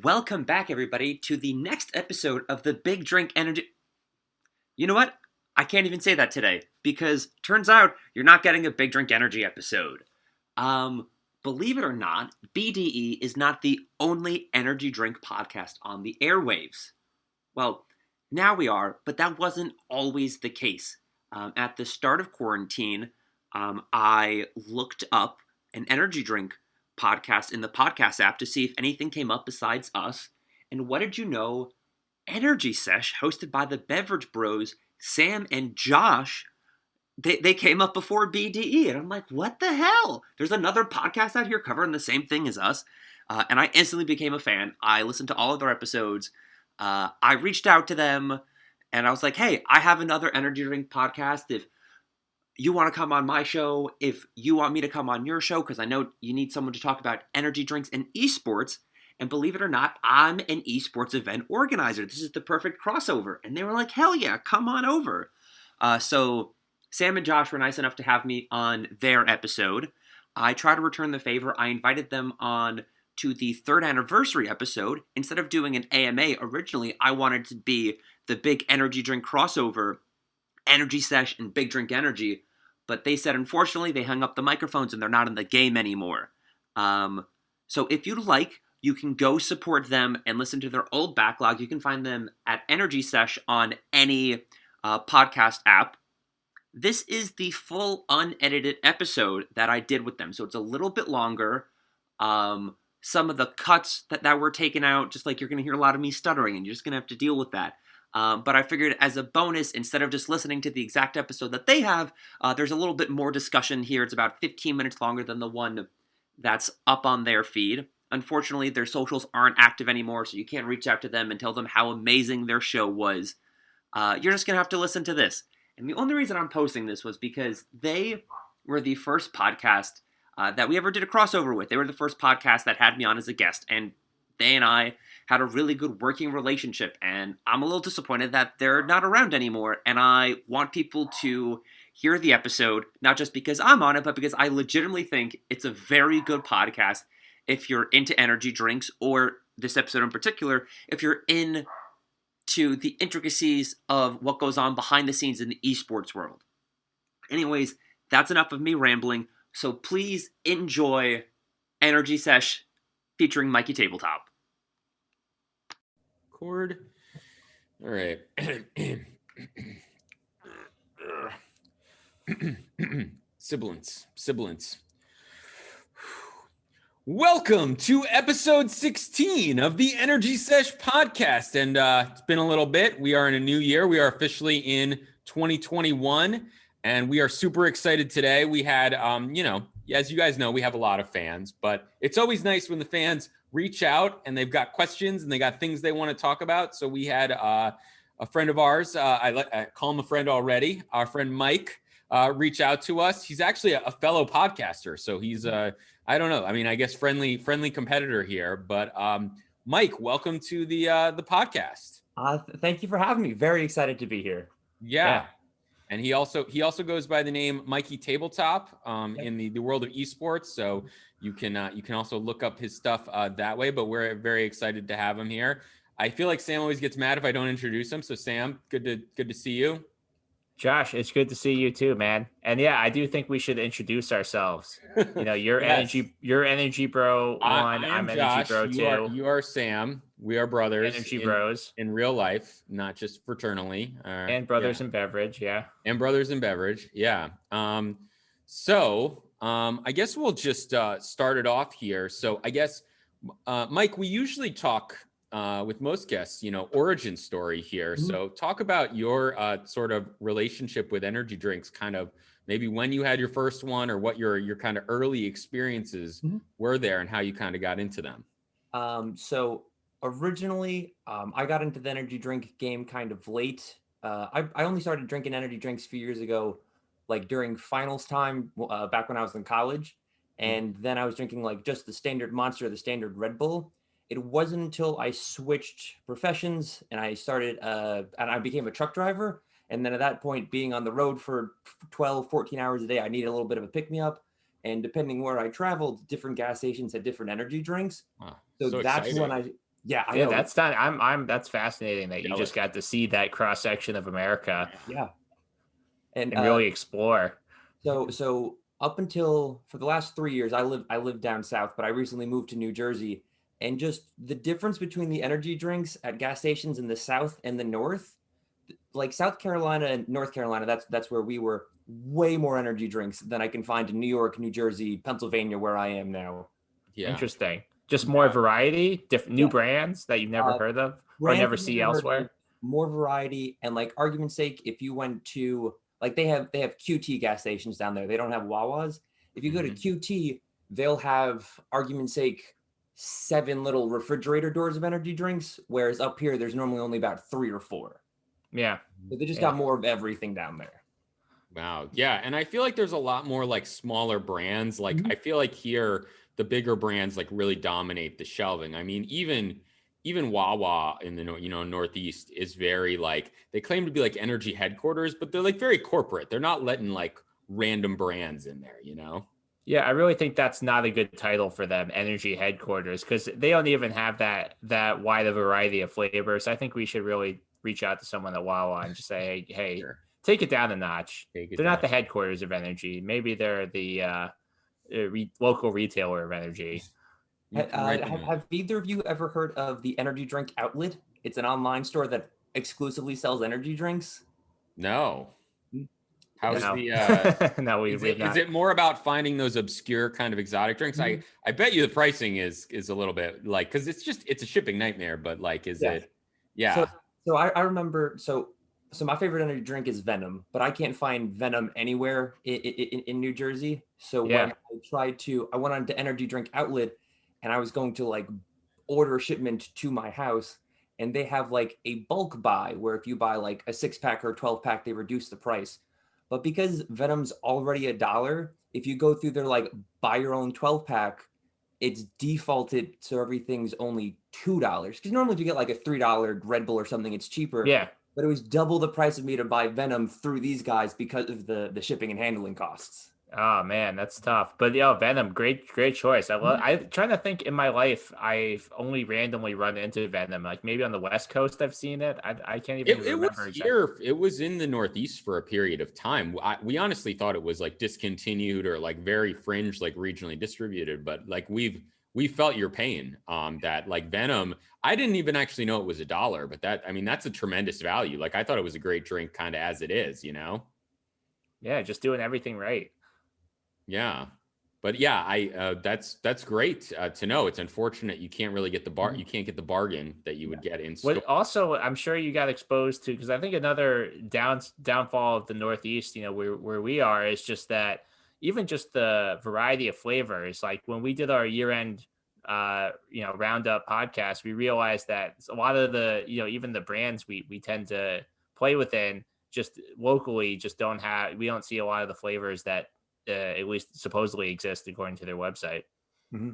Welcome back, everybody, to the next episode of the Big Drink Energy. You know what? I can't even say that today because turns out you're not getting a Big Drink Energy episode. Believe it or not, BDE is not the only energy drink podcast on the airwaves. Well, now we are, but that wasn't always the case. At the start of quarantine, I looked up an energy drink podcast in the podcast app to see if anything came up besides us. And what did you know? Energy Sesh, hosted by the Beverage Bros, Sam and Josh, they came up before BDE. And I'm like, what the hell? There's another podcast out here covering the same thing as us. And I instantly became a fan. I listened to all of their episodes. I reached out to them and I was like, hey, I have another energy drink podcast. If you want to come on my show, if you want me to come on your show, because I know you need someone to talk about energy drinks and esports. And believe it or not, I'm an esports event organizer. This is the perfect crossover. And they were like, hell yeah, come on over. So Sam and Josh were nice enough to have me on their episode. I tried to return the favor. I invited them on to the 3rd anniversary episode. Instead of doing an AMA, originally I wanted to be the big energy drink crossover, Energy Sesh and Big Drink Energy. But they said, unfortunately, they hung up the microphones and they're not in the game anymore. So if you'd like, you can go support them and listen to their old backlog. You can find them at Energy Sesh on any podcast app. This is the full unedited episode that I did with them. So it's a little bit longer. Some of the cuts that were taken out, just like you're going to hear a lot of me stuttering, and you're just going to have to deal with that. But I figured as a bonus, instead of just listening to the exact episode that they have, there's a little bit more discussion here. It's about 15 minutes longer than the one that's up on their feed. Unfortunately, their socials aren't active anymore, so you can't reach out to them and tell them how amazing their show was. You're just going to have to listen to this. And the only reason I'm posting this was because they were the first podcast that we ever did a crossover with. They were the first podcast that had me on as a guest, and they and I had a really good working relationship, and I'm a little disappointed that they're not around anymore, and I want people to hear the episode, not just because I'm on it, but because I legitimately think it's a very good podcast if you're into energy drinks, or this episode in particular, if you're into the intricacies of what goes on behind the scenes in the esports world. Anyways, that's enough of me rambling, so please enjoy Energy Sesh featuring Mikey Tabletop. Chord. All right. Sibilance. Welcome to episode 16 of the Energy Sesh podcast. And it's been a little bit. We are in a new year. We are officially in 2021. And we are super excited today. We had, as you guys know, we have a lot of fans. But it's always nice when the fans reach out and they've got questions and they got things they want to talk about. So we had a friend of ours, I call him a friend already, our friend Mike, reach out to us. He's actually a fellow podcaster. So he's I don't know. I mean, I guess friendly competitor here. But Mike, welcome to the podcast. Thank you for having me. Very excited to be here. Yeah. And he also goes by the name Mikey Tabletop in the world of esports. So you can also look up his stuff that way. But we're very excited to have him here. I feel like Sam always gets mad if I don't introduce him. So Sam, good to see you. Josh, it's good to see you too, man. And yeah, I do think we should introduce ourselves. You know, you're Yes. you're energy bro one. I'm Josh, energy bro two. You are Sam. We are brothers. Energy bros in real life, not just fraternally. and brothers in beverage. Yeah. And brothers in beverage. Yeah. So I guess we'll just start it off here. So I guess, Mike, we usually talk with most guests, origin story here. Mm-hmm. So talk about your sort of relationship with energy drinks, kind of maybe when you had your first one or what your kind of early experiences were there and how you kind of got into them. So originally, I got into the energy drink game kind of late. I only started drinking energy drinks a few years ago, like during finals time, back when I was in college. And then I was drinking like just the standard Monster, the standard Red Bull. It wasn't until I switched professions and I started, and I became a truck driver. And then at that point, being on the road for 12, 14 hours a day, I needed a little bit of a pick-me-up. And depending where I traveled, different gas stations had different energy drinks. Wow, so that's exciting. when Yeah, I Yeah, know. that's not. I'm. That's fascinating that you Jealous. just got to see that cross section of America Yeah. And and really explore. so up until for the last 3 years, I live down south, but I recently moved to New Jersey, and just the difference between the energy drinks at gas stations in the south and the north, like South Carolina and North Carolina, that's where we were. Way more energy drinks than I can find in New York, New Jersey, Pennsylvania, where I am now. Yeah. Interesting. Just more variety, different new Yeah. brands that you've never heard of or Brands never I've see never heard of, elsewhere. more variety, and like argument's sake, if you went to like they have QT gas stations down there. They don't have Wawas. If you go to QT, they'll have argument's sake 7 little refrigerator doors of energy drinks, whereas up here there's normally only about 3 or 4. Yeah. So they just Yeah. got more of everything down there. Wow. Yeah. And I feel like there's a lot more like smaller brands. Like Mhm. I feel like here the bigger brands like really dominate the shelving. I mean, even Wawa in the Northeast is very like they claim to be like energy headquarters, but they're like very corporate. They're not letting like random brands in there, you know? Yeah, I really think that's not a good title for them, energy headquarters, because they don't even have that wide a variety of flavors. I think we should really reach out to someone at Wawa and just say, hey, Sure. take it down a notch. Take it They're not the down. headquarters of energy. Maybe they're the local retailer of energy. You can write them out. Have either of you ever heard of the Energy Drink Outlet? It's an online store that exclusively sells energy drinks. No. How's No, the no, is we've it, not. is it more about finding those obscure kind of exotic drinks? Mhm. I bet you the pricing is a little bit like because it's a shipping nightmare, but like is Yeah. it yeah. So I remember so my favorite energy drink is Venom, but I can't find Venom anywhere in New Jersey. So Yeah. when I went on to Energy Drink Outlet, and I was going to like order a shipment to my house, and they have like a bulk buy where if you buy like a 6-pack or a 12-pack, they reduce the price. But because Venom's already $1, if you go through their like buy your own 12-pack, it's defaulted so everything's only $2. Because normally if you get like a $3 Red Bull or something, it's cheaper. Yeah. But it was double the price of me to buy Venom through these guys because of the shipping and handling costs. Oh man, that's tough. But yeah, Venom, great choice. I'm trying to think in my life, I've only randomly run into Venom. Like maybe on the West Coast, I've seen it. I can't even It was remember exactly. here. It was in the Northeast for a period of time. We honestly thought it was like discontinued or like very fringe, like regionally distributed. But like we felt your pain. That like Venom. I didn't even actually know it was $1, but that's a tremendous value. Like I thought it was a great drink, kind of as it is, you know. Yeah, just doing everything right. Yeah. But yeah, that's great to know. It's unfortunate you can't really get you can't get the bargain that you would get in store. What also I'm sure you got exposed to, because I think another downfall of the Northeast, where we are, is just that even just the variety of flavors. Like when we did our year-end roundup podcast, we realized that a lot of the even the brands we tend to play within just locally just we don't see a lot of the flavors that at least supposedly exist according to their website. Mm-hmm.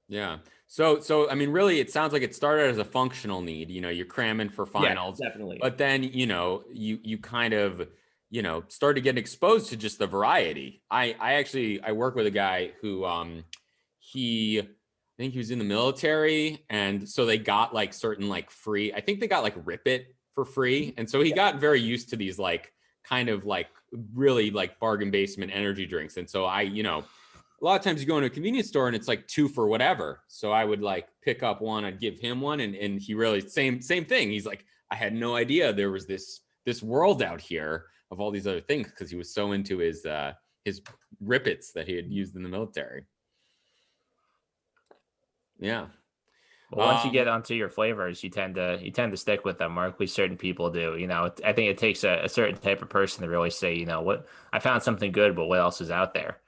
Yeah. So I mean, really, it sounds like it started as a functional need. You're cramming for finals, Yeah, definitely. But then you kind of started getting exposed to just the variety. I work with a guy who I think he was in the military, and so they got like certain like free. I think they got like Rip It for free, and so he got very used to these like kind of like really like bargain basement energy drinks. And so a lot of times you go into a convenience store and it's like 2 for whatever. So I would like pick up one, I'd give him one, and he really same thing. He's like, I had no idea there was this world out here of all these other things, because he was so into his Rippets that he had used in the military. Yeah. Well, once you get onto your flavors, you tend to stick with them, or at least certain people do. I think it takes a certain type of person to really say, what, I found something good, but what else is out there?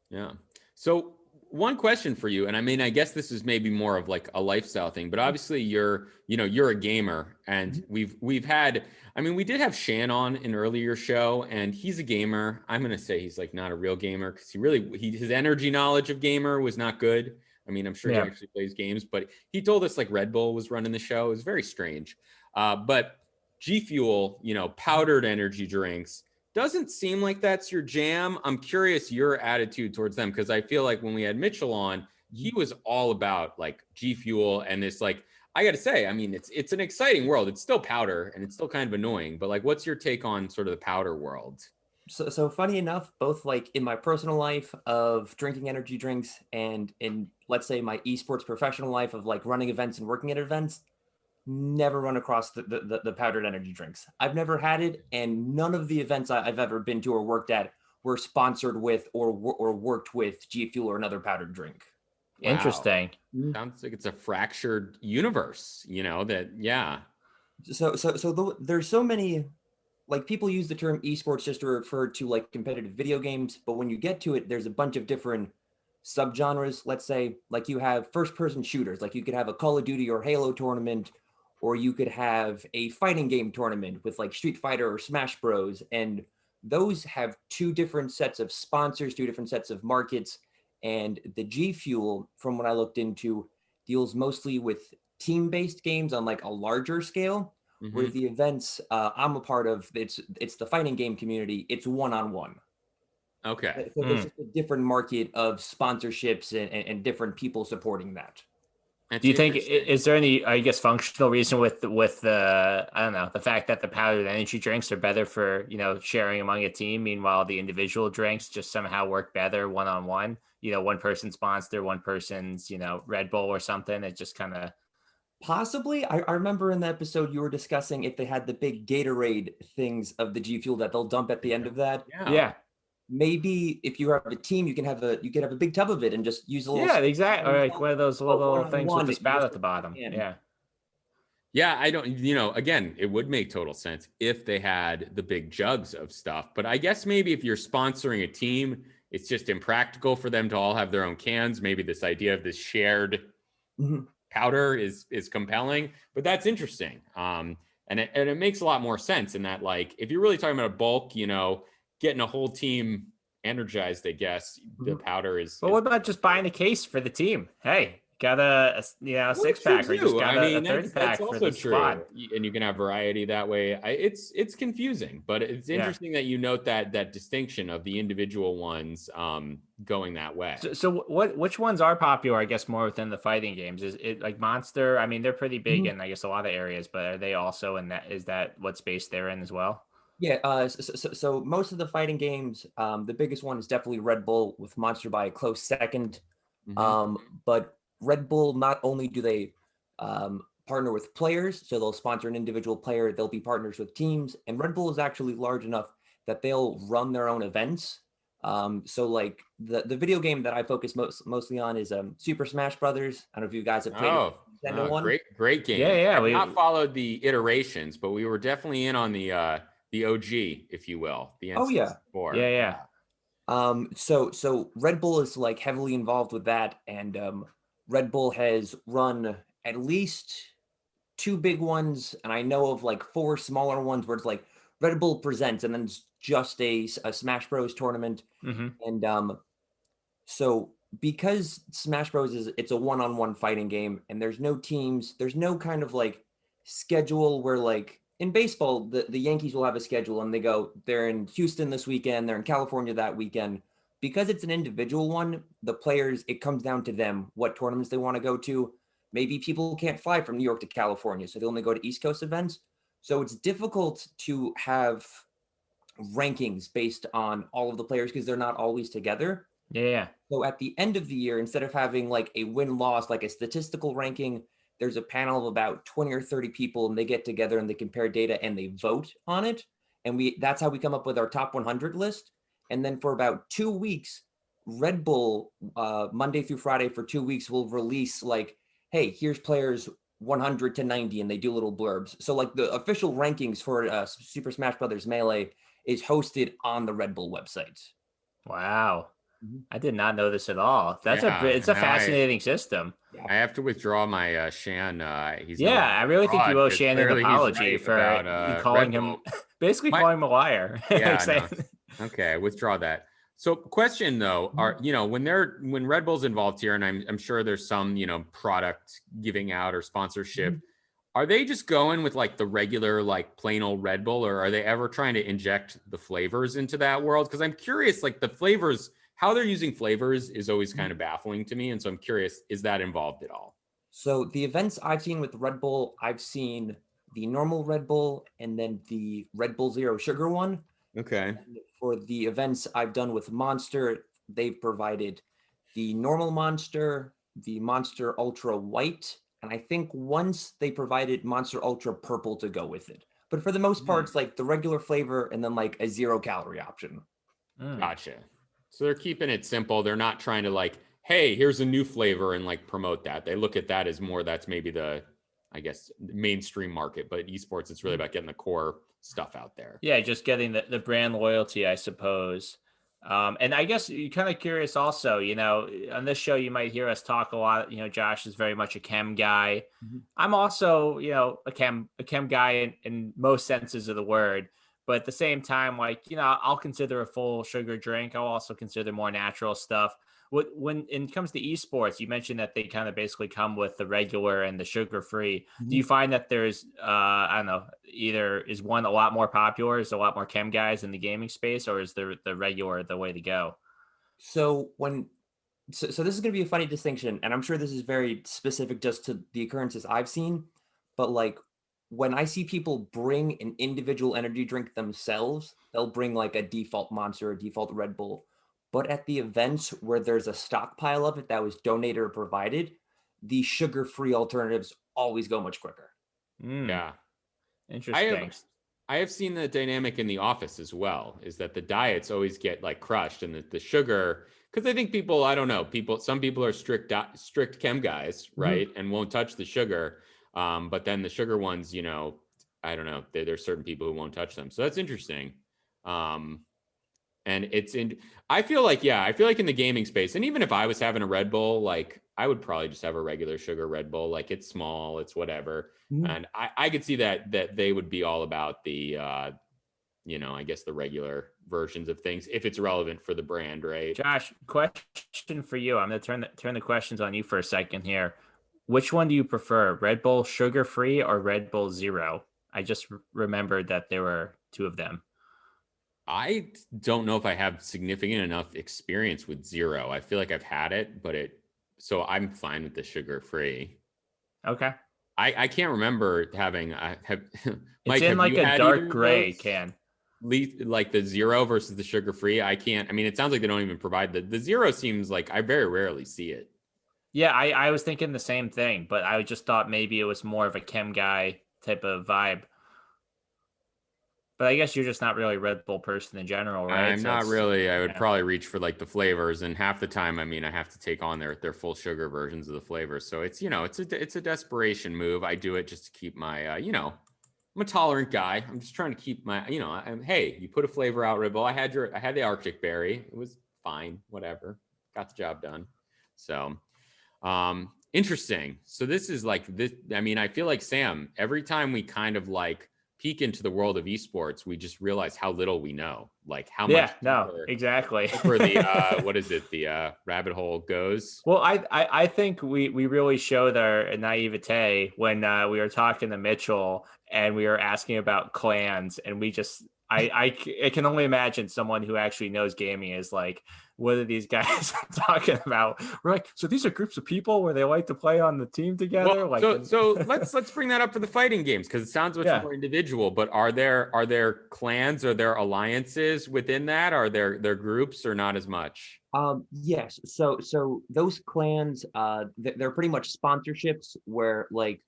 Yeah. So one question for you, and I mean, I guess this is maybe more of like a lifestyle thing, but obviously you're a gamer, and we did have Shan on an earlier show, and he's a gamer. I'm going to say he's like not a real gamer, because his energy knowledge of gamer was not good. I mean, I'm sure he actually plays games, but he told us like Red Bull was running the show. It was very strange. But G Fuel, powdered energy drinks, doesn't seem like that's your jam. I'm curious your attitude towards them, because I feel like when we had Mitchell on, he was all about like G Fuel and this like, I got to say, I mean, it's an exciting world. It's still powder and it's still kind of annoying, but like, what's your take on sort of the powder world? So funny enough, both like in my personal life of drinking energy drinks and in, let's say, my esports professional life of like running events and working at events, never run across the powdered energy drinks. I've never had it, and none of the events I've ever been to or worked at were sponsored with or worked with G Fuel or another powdered drink. Wow. Interesting. Sounds like it's a fractured universe, that, yeah. There's so many, like, people use the term esports just to refer to like competitive video games, but when you get to it, there's a bunch of different subgenres. Let's say like you have first person shooters, like you could have a Call of Duty or Halo tournament, or you could have a fighting game tournament with like Street Fighter or Smash Bros. And those have two different sets of sponsors, two different sets of markets. And the G Fuel, from what I looked into, deals mostly with team-based games on like a larger scale. Where the events I'm a part of, it's the fighting game community. It's one-on-one. Okay. So there's just a different market of sponsorships and different people supporting that. That's Do you think, is there any, I guess, functional reason with the I don't know, the fact that the powdered energy drinks are better for, sharing among a team, meanwhile the individual drinks just somehow work better one-on-one? One person's Monster, one person's, Red Bull or something. It just kind of. Possibly. I remember in the episode you were discussing if they had the big Gatorade things of the G Fuel that they'll dump at the end of that. Yeah. Maybe if you have a team, you can have a big tub of it and just use a little. Yeah, exactly. Or like one of those little things with the that you spout just at the bottom. put in. Yeah. Yeah, I don't, again, it would make total sense if they had the big jugs of stuff. But I guess maybe if you're sponsoring a team, it's just impractical for them to all have their own cans. Maybe this idea of this shared powder is compelling, but that's interesting. And it makes a lot more sense in that, like, if you're really talking about a bulk, getting a whole team energized, I guess the powder is. Well, what about just buying a case for the team? Hey, got a six pack, or you just got a 30 pack for the squad, and you can have variety that way. It's confusing, but it's interesting that you note that distinction of the individual ones going that way. So which ones are popular, I guess, more within the fighting games? Is it like Monster? I mean, they're pretty big in, I guess, a lot of areas, but are they also in that? Is that what space they're in as well? Yeah, so most of the fighting games, the biggest one is definitely Red Bull, with Monster by a close second. But Red Bull, not only do they partner with players, so they'll sponsor an individual player, they'll be partners with teams, and Red Bull is actually large enough that they'll run their own events. So like the video game that I focus mostly on is Super Smash Brothers. I don't know if you guys have played Nintendo one. Great game. Yeah. I've not followed the iterations, but we were definitely in on the OG, if you will. The N64. Yeah. So Red Bull is like heavily involved with that, and Red Bull has run at least 2 big ones, and I know of like 4 smaller ones where it's like Red Bull presents, and then it's just a Smash Bros tournament. And so because Smash Bros it's a one-on-one fighting game, and there's no teams, there's no kind of like schedule where, like in baseball, the Yankees will have a schedule and they're in Houston this weekend, they're in California that weekend. Because it's an individual one, the players, it comes down to them, what tournaments they want to go to. Maybe people can't fly from New York to California, so they only go to East Coast events. So it's difficult to have rankings based on all of the players because they're not always together. Yeah. So at the end of the year, instead of having like a win-loss, like a statistical ranking, there's a panel of about 20 or 30 people, and they get together and they compare data and they vote on it. And that's how we come up with our top 100 list. And then for about 2 weeks, Red Bull, Monday through Friday for 2 weeks, will release like, hey, here's players 100 to 90, and they do little blurbs. So like the official rankings for Super Smash Brothers Melee is hosted on the Red Bull website. Wow. I did not know this at all. It's a fascinating system. I have to withdraw my Shan. I really think you owe Shan an apology for calling him, basically calling him a liar. Yeah, okay, withdraw that. So question though, are when Red Bull's involved here, and I'm sure there's some product giving out or sponsorship, are they just going with like the regular like plain old Red Bull, or are they ever trying to inject the flavors into that world? Because I'm curious, like the flavors how they're using flavors is always kind of baffling to me. And so I'm curious, is that involved at all? So the events I've seen with Red Bull, I've seen the normal Red Bull and then the Red Bull Zero Sugar one. Okay. And for the events I've done with Monster, they've provided the normal Monster, the Monster Ultra White, and I think once they provided Monster Ultra Purple to go with it. But for the most part, it's like the regular flavor and then like a 0-calorie option. Gotcha. So they're keeping it simple. They're not trying to like, hey, here's a new flavor and like promote that. They look at that as more, that's maybe the, I guess, mainstream market, but esports, it's really about getting the core stuff out there. Yeah, just getting the brand loyalty, I suppose. And I guess you're kind of curious also, on this show, you might hear us talk a lot. Josh is very much a chem guy. I'm also, a chem guy in most senses of the word. But at the same time, like, I'll consider a full sugar drink. I'll also consider more natural stuff. When it comes to esports, you mentioned that they kind of basically come with the regular and the sugar-free. Do you find that there's, I don't know, either is one a lot more popular, is a lot more chem guys in the gaming space, or is the regular the way to go? So this is going to be a funny distinction, and I'm sure this is very specific just to the occurrences I've seen, but like when I see people bring an individual energy drink themselves, they'll bring like a default Monster or default Red Bull. But at the events where there's a stockpile of it that was donated or provided, the sugar-free alternatives always go much quicker. Yeah. Interesting. I have seen the dynamic in the office as well, is that the diets always get like crushed, and the sugar, because I think some people are strict chem guys, right? And won't touch the sugar. But then the sugar ones, I don't know, there's certain people who won't touch them. So that's interesting. And I feel like in the gaming space, and even if I was having a Red Bull, like I would probably just have a regular sugar Red Bull. Like it's small, it's whatever. And I could see that they would be all about the, I guess the regular versions of things if it's relevant for the brand, right? Josh, question for you. I'm going to turn the questions on you for a second here. Which one do you prefer, Red Bull sugar-free or Red Bull Zero? I just remembered that there were two of them. I don't know if I have significant enough experience with Zero. I feel like I've had it, so I'm fine with the sugar-free. Okay. I can't remember having, Mike, it's in like a dark gray can. Like the Zero versus the sugar-free. It sounds like they don't even provide the Zero. Seems like I very rarely see it. Yeah, I was thinking the same thing, but I just thought maybe it was more of a chem guy type of vibe. But I guess you're just not really a Red Bull person in general, right? I'm not really. I would probably reach for like the flavors, and half the time, I have to take on their full sugar versions of the flavors. So it's it's a desperation move. I do it just to keep my I'm a tolerant guy. I'm just trying to keep my hey, you put a flavor out, Red Bull. I had the Arctic berry. It was fine, whatever. Got the job done. So interesting. So this is like this. I feel like Sam, every time we kind of like peek into the world of esports, we just realize how little we know, like how much. Exactly. For the what is it? The rabbit hole goes. Well, I think we really showed our naivete when we were talking to Mitchell and we were asking about clans, and we just I can only imagine someone who actually knows gaming is like, what are these guys talking about? We're like, so these are groups of people where they like to play on the team together. Well, so let's bring that up for the fighting games, because it sounds much more individual. But are there clans, or there alliances within that? Are there groups, or not as much? Yes. So those clans, they're pretty much sponsorships where, like,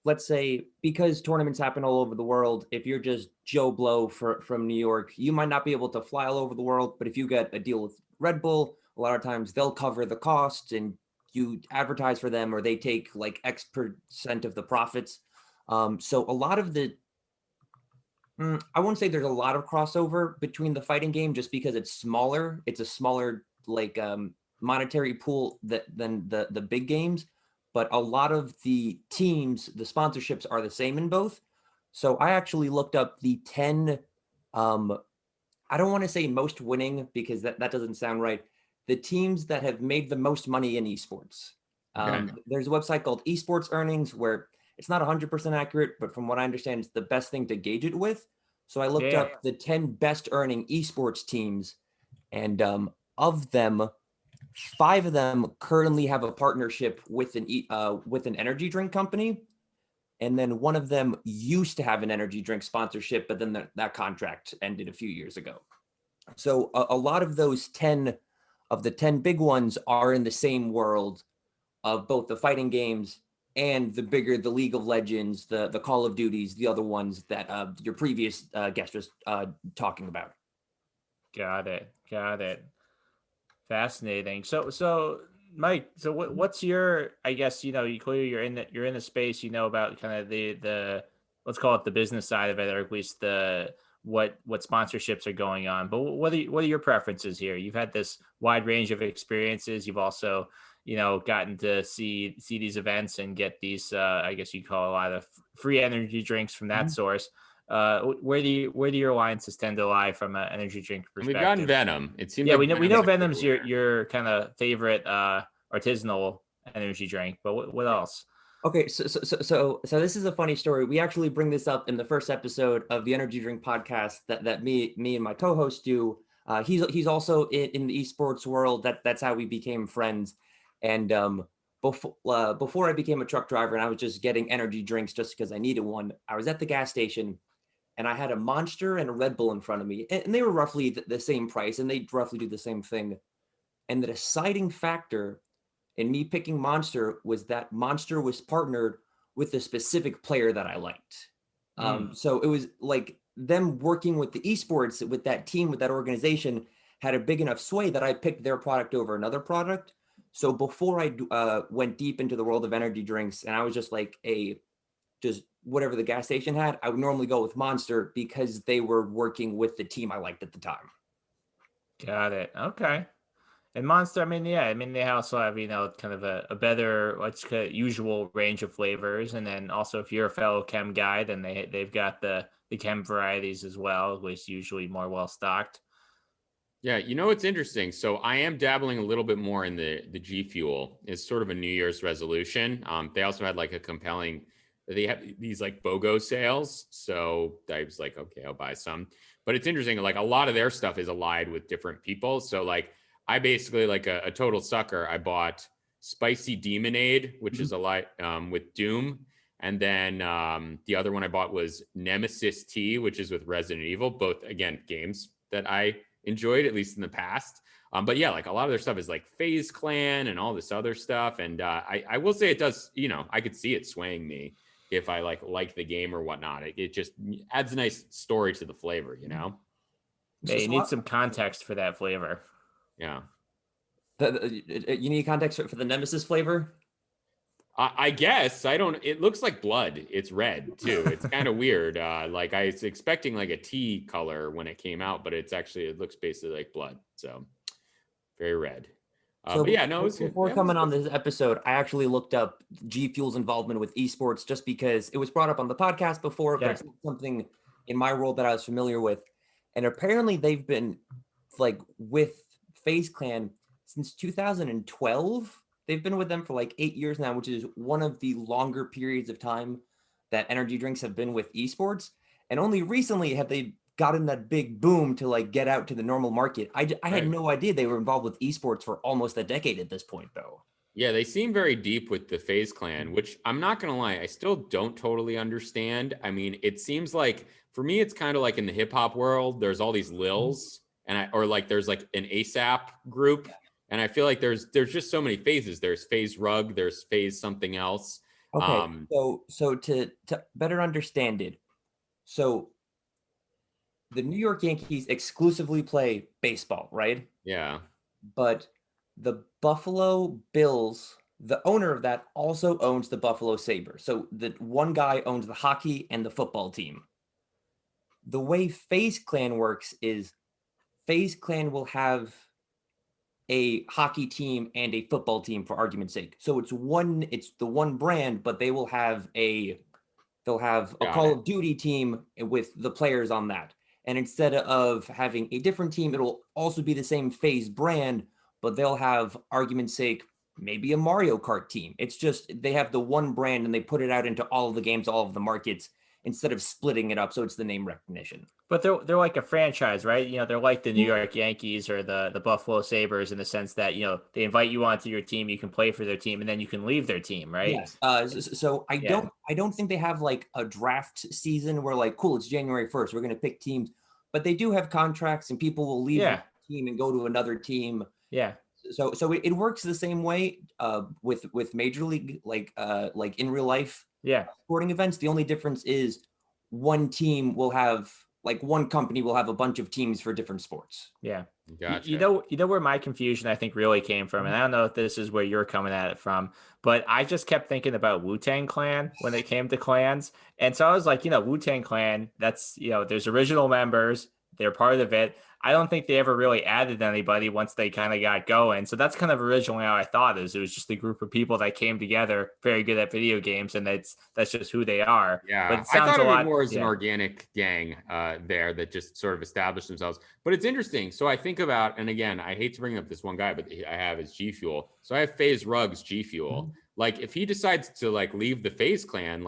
let's say, because tournaments happen all over the world, if you're just Joe Blow from New York, you might not be able to fly all over the world. But if you get a deal with Red Bull, a lot of times they'll cover the costs and you advertise for them, or they take like X% of the profits. So a lot of I won't say there's a lot of crossover between the fighting game, just because it's smaller. It's a smaller like monetary pool than the big games. But a lot of the teams, the sponsorships are the same in both. So I actually looked up the 10, I don't want to say most winning, because that doesn't sound right. The teams that have made the most money in esports. There's a website called Esports Earnings, where it's not 100% accurate, but from what I understand, it's the best thing to gauge it with. So I looked up the 10 best earning esports teams, and of them, 5 of them currently have a partnership with an energy drink company, and then one of them used to have an energy drink sponsorship, but then that contract ended a few years ago. So a lot of those 10 of the 10 big ones are in the same world of both the fighting games and the League of Legends, the Call of Duties, the other ones that your previous guest was talking about. Got it. Fascinating. So Mike, so what's your, I guess, you clearly you're in the space, about kind of the let's call it the business side of it, or at least the what sponsorships are going on. But what are your preferences here? You've had this wide range of experiences. You've also, gotten to see these events and get these I guess you call a lot of free energy drinks from that source. Where do your alliances tend to lie from an energy drink And we've gotten perspective? Venom. It seems Yeah, like we know Venom's Venom's your kind of favorite artisanal energy drink, but what else? Okay, so this is a funny story. We actually bring this up in the first episode of the Energy Drink podcast that me and my co-host do. He's also in the esports world. That's how we became friends. And before I became a truck driver and I was just getting energy drinks just because I needed one, I was at the gas station and I had a Monster and a Red Bull in front of me, and they were roughly the same price, and they roughly do the same thing. And the deciding factor in me picking Monster was that Monster was partnered with a specific player that I liked. So it was like them working with the esports, with that team, with that organization, had a big enough sway that I picked their product over another product. So before I went deep into the world of energy drinks, and I was just like just whatever the gas station had, I would normally go with Monster because they were working with the team I liked at the time. Got it. Okay. And Monster, they also have, kind of a better, let's call it usual range of flavors. And then also if you're a fellow chem guy, then they've got the chem varieties as well, which usually more well stocked. Yeah, it's interesting. So I am dabbling a little bit more in the G Fuel. It's sort of a New Year's resolution. They also had like a compelling, they have these like BOGO sales. So I was like, okay, I'll buy some. But it's interesting, like a lot of their stuff is allied with different people. So like I basically, like a total sucker, I bought Spicy Demonade, which is allied with Doom. And then the other one I bought was Nemesis T, which is with Resident Evil. Both, again, games that I enjoyed, at least in the past. But yeah, like a lot of their stuff is like FaZe Clan and all this other stuff. And I will say it does, I could see it swaying me if I like the game or whatnot. It just adds a nice story to the flavor, Yeah, you need some context for that flavor. Yeah. You need context for the Nemesis flavor? I guess it looks like blood. It's red too. It's kind of weird. Like I was expecting like a tea color when it came out, but it looks basically like blood. So very red. So but yeah, no, before coming on this episode, I actually looked up G Fuel's involvement with esports just because it was brought up on the podcast before, but it's not something in my world that I was familiar with. And apparently they've been like with FaZe Clan since 2012. They've been with them for like 8 years now, which is one of the longer periods of time that energy drinks have been with esports. And only recently have they gotten that big boom to like get out to the normal market. I had no idea they were involved with esports for almost a decade at this point, though. Yeah, they seem very deep with the FaZe Clan, which I'm not going to lie, I still don't totally understand. I mean, it seems like for me, it's kind of like in the hip hop world, there's all these Lils or like there's like an ASAP group. And I feel like there's just so many phases. There's FaZe Rug, there's FaZe something else. Okay, so to better understand it, so the New York Yankees exclusively play baseball, right? Yeah. But the Buffalo Bills, the owner of that also owns the Buffalo Sabres. So the one guy owns the hockey and the football team. The way FaZe Clan works is FaZe Clan will have a hockey team and a football team, for argument's sake. So it's the one brand, but they'll have a Call of Duty team with the players on that. And instead of having a different team, it'll also be the same FaZe brand, but they'll have, argument's sake, maybe a Mario Kart team. It's just they have the one brand and they put it out into all of the games, all of the markets. instead of splitting it up so it's the name recognition. But they're like a franchise, right? They're like the New York Yankees or the Buffalo Sabres in the sense that, they invite you onto your team, you can play for their team, and then you can leave their team, right? Yes. So I don't think they have like a draft season where like, cool, it's January 1st, we're going to pick teams, but they do have contracts and people will leave the team and go to another team. Yeah. So it works the same way with major league, like in real life sporting events. The only difference is one team will have one company will have a bunch of teams for different sports. Yeah. Gotcha. You know where my confusion I think really came from, and I don't know if this is where you're coming at it from, but I just kept thinking about Wu-Tang Clan when it came to clans. And so I was like, Wu-Tang Clan, that's, there's original members, they're part of it. I don't think they ever really added anybody once they kind of got going. So that's kind of originally how I thought it was just a group of people that came together, very good at video games, and that's just who they are. Yeah, but it sounds I thought a of lot it more as an organic gang there that just sort of established themselves. But it's interesting. So I think about, and again, I hate to bring up this one guy, but I have his G Fuel. So I have FaZe Rug's G Fuel. Mm-hmm. Like if he decides to leave the FaZe clan,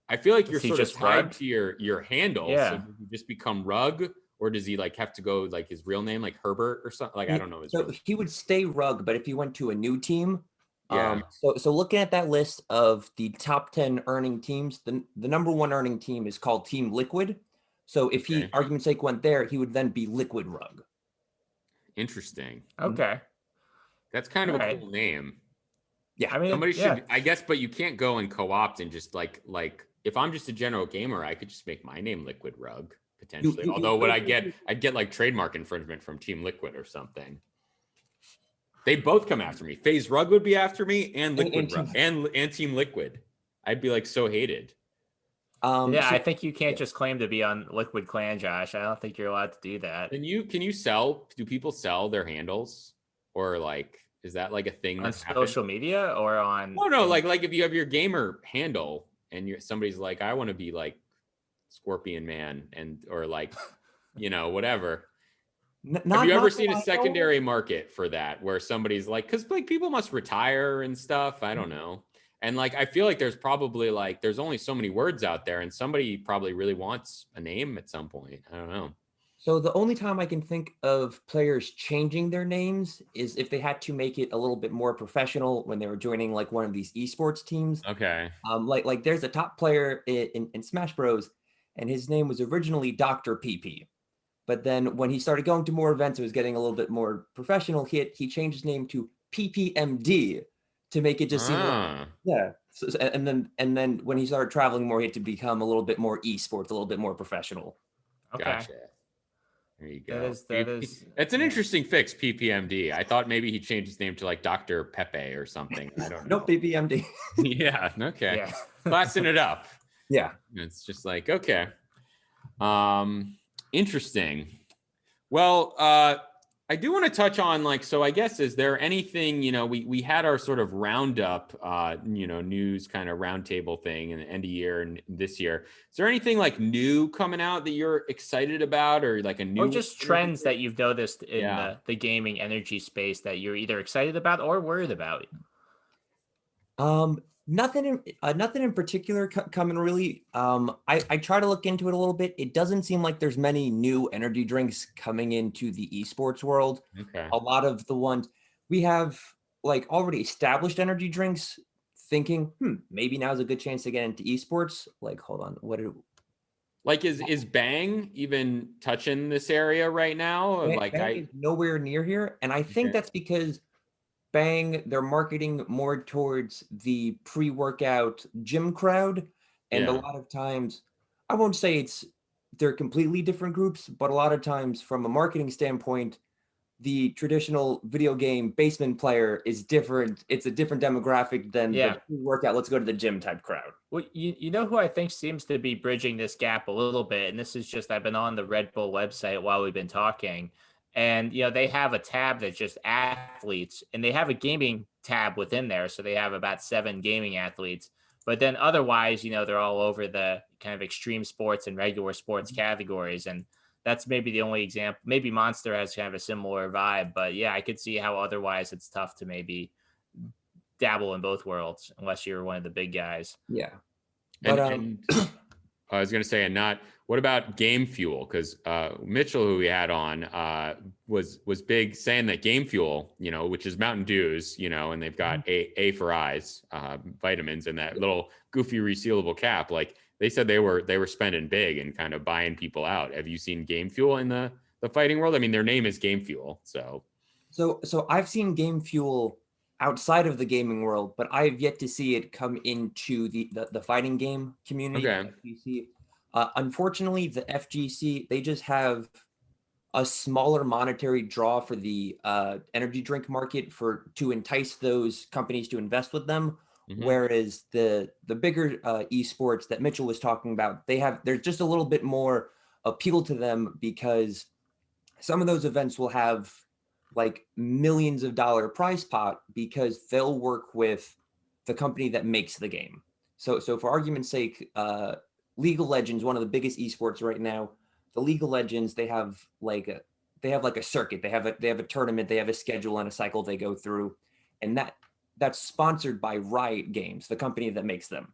I feel like you're sort of tied to your handle. Yeah. So you just become Rug. Or does he have to go his real name, like Herbert or something? I don't know. So he would stay Rug, but if he went to a new team, yeah. So looking at that list of the top 10 earning teams, the number one earning team is called Team Liquid. So if he, argument's sake, went there, he would then be Liquid Rug. Interesting. Okay. That's kind of a cool name. Yeah. I mean, somebody should, I guess, but you can't go and co-opt and just like if I'm just a general gamer, I could just make my name Liquid Rug. Potentially, although what I'd get like trademark infringement from Team Liquid or something. They both come after me. FaZe Rug would be after me, and Liquid Rug, and Team Liquid. I'd be so hated. I think you can't just claim to be on Liquid Clan, Josh. I don't think you're allowed to do that. Can you sell? Do people sell their handles, or is that a thing on social media or on? Oh no, like if you have your gamer handle and somebody's like, I want to be Scorpion Man or whatever. Have you ever seen a secondary market for that where somebody's because people must retire and stuff? I don't know. And I feel like there's probably there's only so many words out there and somebody probably really wants a name at some point. I don't know. So the only time I can think of players changing their names is if they had to make it a little bit more professional when they were joining one of these esports teams. Okay. Like there's a top player in Smash Bros. And his name was originally Dr. PP. But then when he started going to more events, it was getting a little bit more professional. He changed his name to PPMD to make it just seem So, and then when he started traveling more, he had to become a little bit more esports, a little bit more professional. Okay. Gotcha. There you go. That's an interesting fix, PPMD. I thought maybe he changed his name to Dr. Pepe or something. I don't know. No, PPMD. Yeah. Okay. Yeah. Classing it up. Yeah. It's just okay. Interesting. Well, I do want to touch on so I guess, is there anything, we had our sort of roundup, news kind of roundtable thing in the end of year and this year. Is there anything new coming out that you're excited about or a new? Or just trends that you've noticed in the gaming energy space that you're either excited about or worried about? Nothing in particular coming really. I try to look into it a little bit. It doesn't seem like there's many new energy drinks coming into the esports world. Okay. A lot of the ones we have already established energy drinks thinking, maybe now's a good chance to get into esports. Hold on, is Bang even touching this area right now? Bang is nowhere near here. And I think that's because Bang, they're marketing more towards the pre-workout gym crowd. And a lot of times, I won't say they're completely different groups, but a lot of times from a marketing standpoint, the traditional video game basement player is different. It's a different demographic than the pre-workout, let's go to the gym type crowd. Well, you know who I think seems to be bridging this gap a little bit, and this is just, I've been on the Red Bull website while we've been talking. And, they have a tab that's just athletes, and they have a gaming tab within there. So they have about 7 gaming athletes. But then otherwise, they're all over the kind of extreme sports and regular sports categories. And that's maybe the only example. Maybe Monster has kind of a similar vibe. But yeah, I could see how otherwise it's tough to maybe dabble in both worlds unless you're one of the big guys. Yeah. But I was going to say, and not, what about Game Fuel? Because Mitchell, who we had on, was big saying that Game Fuel, which is Mountain Dew's, and they've got A for eyes, vitamins, and that little goofy resealable cap. Like they said, they were spending big and kind of buying people out. Have you seen Game Fuel in the fighting world? I mean, their name is Game Fuel, so. So I've seen Game Fuel outside of the gaming world, but I've yet to see it come into the fighting game community. Okay. FGC. Unfortunately, the FGC, they just have a smaller monetary draw for the energy drink market to entice those companies to invest with them. Mhm. Whereas the bigger esports that Mitchell was talking about, there's just a little bit more appeal to them because some of those events will have like millions of dollar prize pot because they'll work with the company that makes the game. So for argument's sake, League of Legends, one of the biggest esports right now, the League of Legends, they have like a circuit. They have a tournament, they have a schedule and a cycle they go through, and that's sponsored by Riot Games, the company that makes them.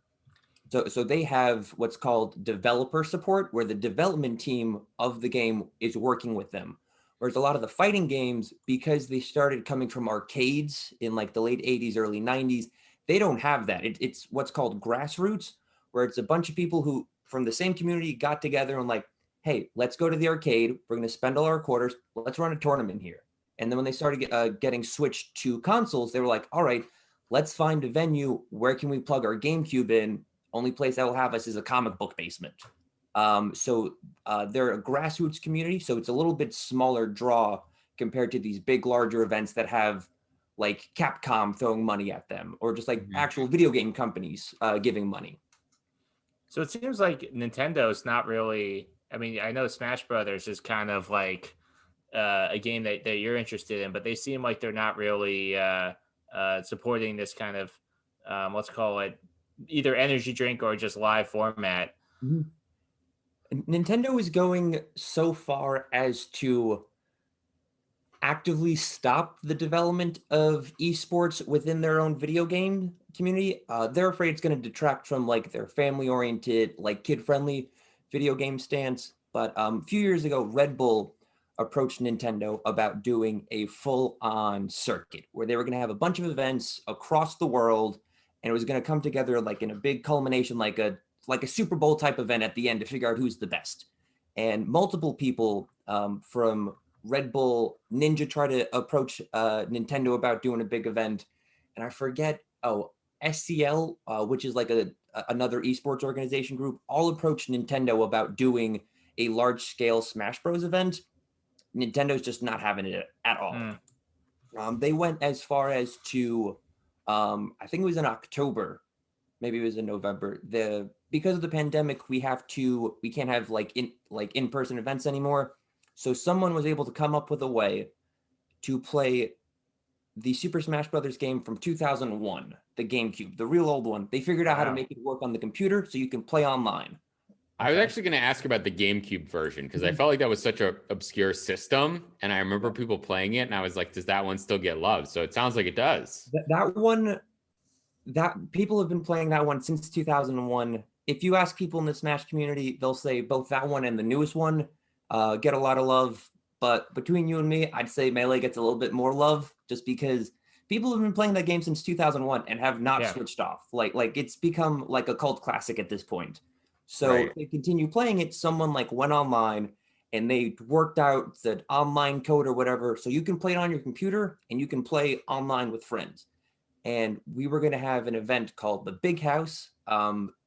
So they have what's called developer support, where the development team of the game is working with them. Whereas a lot of the fighting games, because they started coming from arcades in like the late 80s, early 90s, they don't have that. It's what's called grassroots, where it's a bunch of people who from the same community got together and like, hey, let's go to the arcade. We're going to spend all our quarters. Let's run a tournament here. And then when they started getting switched to consoles, they were like, all right, let's find a venue. Where can we plug our GameCube in? Only place that will have us is a comic book basement. So they're a grassroots community, so it's a little bit smaller draw compared to these big, larger events that have like Capcom throwing money at them, or just like actual video game companies giving money. So it seems like Nintendo's not really. I mean, I know Smash Brothers is kind of like a game that you're interested in, but they seem like they're not really supporting this kind of let's call it either energy drink or just live format. Mm-hmm. Nintendo is going so far as to actively stop the development of esports within their own video game community. They're afraid it's going to detract from like their family-oriented, like kid-friendly video game stance. But a few years ago, Red Bull approached Nintendo about doing a full-on circuit where they were going to have a bunch of events across the world, and it was going to come together like in a big culmination, like a Super Bowl type event at the end to figure out who's the best. And multiple people from Red Bull, Ninja tried to approach Nintendo about doing a big event. And I forget, SCL, which is like another esports organization group, all approached Nintendo about doing a large scale Smash Bros event. Nintendo's just not having it at all. They went as far as to, I think it was in October, maybe it was in November. Because of the pandemic, we can't have in-person events anymore. So someone was able to come up with a way to play the Super Smash Brothers game from 2001, the GameCube, the real old one. They figured out how to make it work on the computer so you can play online. I was actually going to ask about the GameCube version because I felt like that was such an obscure system, and I remember people playing it, and I was like, does that one still get love? So it sounds like it does. That one, that people have been playing that one since 2001. If you ask people in the Smash community, they'll say both that one and the newest one get a lot of love. But between you and me, I'd say Melee gets a little bit more love just because people have been playing that game since 2001 and have not switched off. Like it's become like a cult classic at this point. So they continue playing it. Someone like went online and they worked out the online code or whatever. So you can play it on your computer and you can play online with friends. And we were going to have an event called the Big House.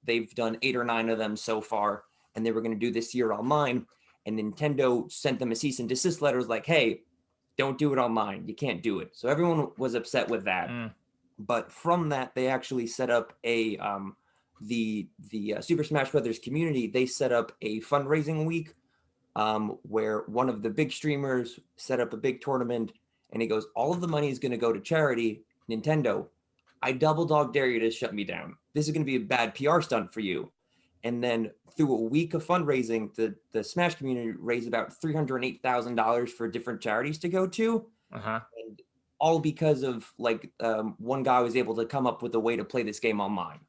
They've done 8 or 9 of them so far, and they were going to do this year online. And Nintendo sent them a cease and desist letter, like, hey, don't do it online. You can't do it. So everyone was upset with that. But from that, they actually set up the Super Smash Brothers community. They set up a fundraising week where one of the big streamers set up a big tournament, and he goes, all of the money is going to go to charity. Nintendo, I double dog dare you to shut me down. This is going to be a bad PR stunt for you. And then through a week of fundraising, the Smash community raised about $308,000 for different charities to go to. And all because of one guy was able to come up with a way to play this game online.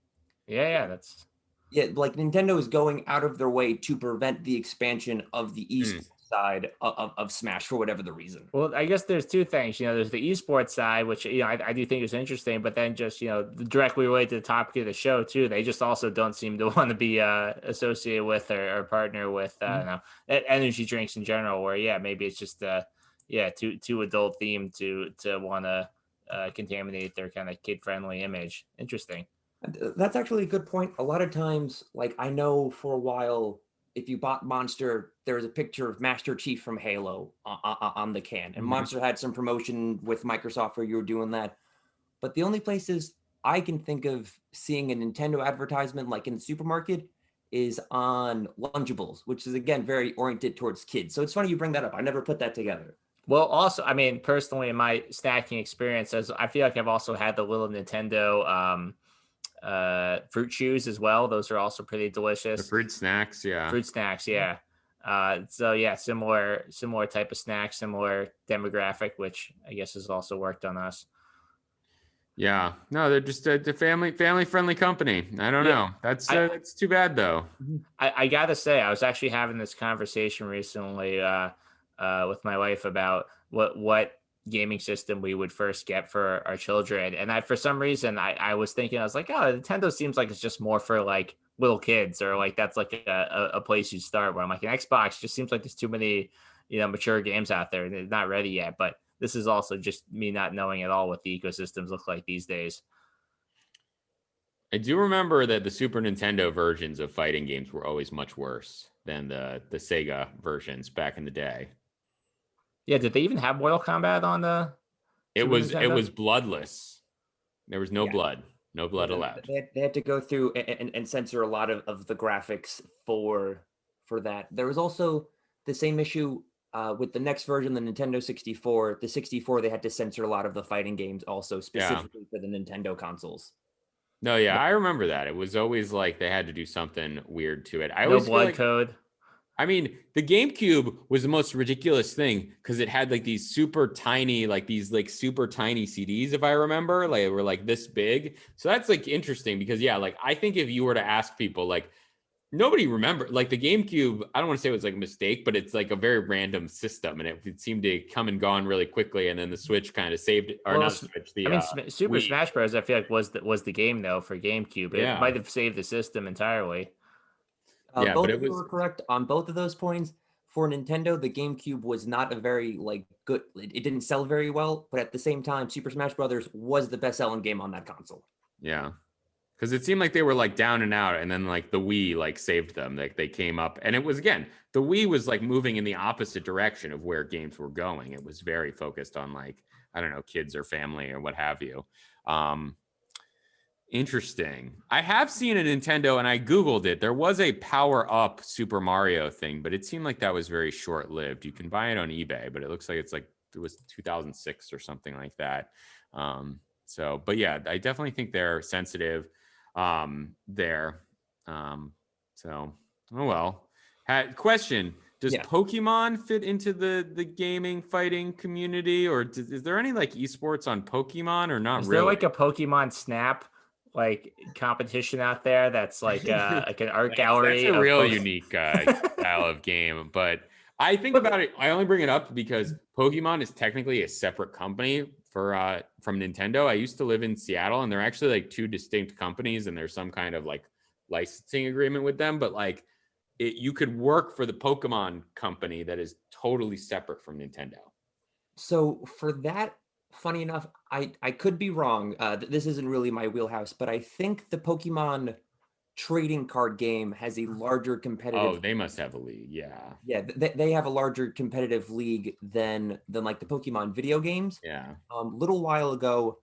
Yeah, that's Yeah, like Nintendo is going out of their way to prevent the expansion of the esports side of Smash for whatever the reason. Well, I guess there's two things. You know, there's the esports side, which I do think is interesting, but then just directly related to the topic of the show too. They just also don't seem to want to be associated with or partner with I don't know, energy drinks in general. Where maybe it's just too adult themed to want to contaminate their kind of kid friendly image. Interesting. That's actually a good point. A lot of times, like I know for a while, if you bought Monster, there was a picture of Master Chief from Halo on the can, and Monster had some promotion with Microsoft where you were doing that. But the only places I can think of seeing a Nintendo advertisement, like in the supermarket, is on Lunchables, which is again very oriented towards kids. So it's funny you bring that up. I never put that together. Well, also, I mean, personally, in my snacking experiences, I feel like I've also had the little Nintendo fruit chews as well. Those are also pretty delicious. The fruit snacks, yeah. Fruit snacks, yeah. So yeah, similar type of snack, similar demographic, which I guess has also worked on us. Yeah, no, they're just a family friendly company. I don't know. That's too bad though. I gotta say, I was actually having this conversation recently with my wife about what gaming system we would first get for our children, and for some reason I was thinking, I was like, oh, Nintendo seems like it's just more for like little kids, or like that's like a place you start. Where I'm like, an Xbox just seems like there's too many mature games out there and they're not ready yet. But this is also just me not knowing at all what the ecosystems look like these days. I do remember that the Super Nintendo versions of fighting games were always much worse than the Sega versions back in the day. Yeah, did they even have Mortal Kombat on the? It was bloodless. There was no blood. No blood allowed. They had to go through and censor a lot of the graphics for that. There was also the same issue with the next version, the Nintendo 64. The 64, they had to censor a lot of the fighting games also, specifically for the Nintendo consoles. No, yeah, I remember that. It was always like they had to do something weird to it. I no always blood code. I mean, the GameCube was the most ridiculous thing because it had like these super tiny CDs, if I remember, like they were like this big. So that's like interesting because like I think if you were to ask people, like nobody remembered, like the GameCube, I don't want to say it was like a mistake, but it's like a very random system and it seemed to come and gone really quickly. And then the Switch kind of saved it, or not the Switch. Super Wii. Smash Bros. I feel like was the game though for GameCube. It might have saved the system entirely. Both of you were correct on both of those points. For Nintendo, the GameCube was not a very good. It didn't sell very well, but at the same time, Super Smash Brothers was the best-selling game on that console. Yeah, because it seemed like they were like down and out, and then like the Wii like saved them. Like they came up, and it was again the Wii was like moving in the opposite direction of where games were going. It was very focused on like I don't know, kids or family or what have you. Interesting. I have seen a Nintendo and I Googled it. There was a power up Super Mario thing, but it seemed like that was very short lived. You can buy it on eBay, but it looks like it was 2006 or something like that. But yeah, I definitely think they're sensitive there. Oh well. Question. Does Pokemon fit into the gaming fighting community, or is there any like esports on Pokemon or not? Is really? there like a Pokemon Snap like competition out there that's like like an art gallery? That's a real unique style of game. But I think about it. I only bring it up because Pokemon is technically a separate company from Nintendo. I used to live in Seattle, and they're actually like two distinct companies, and there's some kind of like licensing agreement with them. But like, you could work for the Pokemon company that is totally separate from Nintendo. So for that, funny enough, I could be wrong. This isn't really my wheelhouse, but I think the Pokemon trading card game has a larger competitive. Oh, they must have a league. Yeah. Yeah, they have a larger competitive league than like the Pokemon video games. Yeah. Little while ago,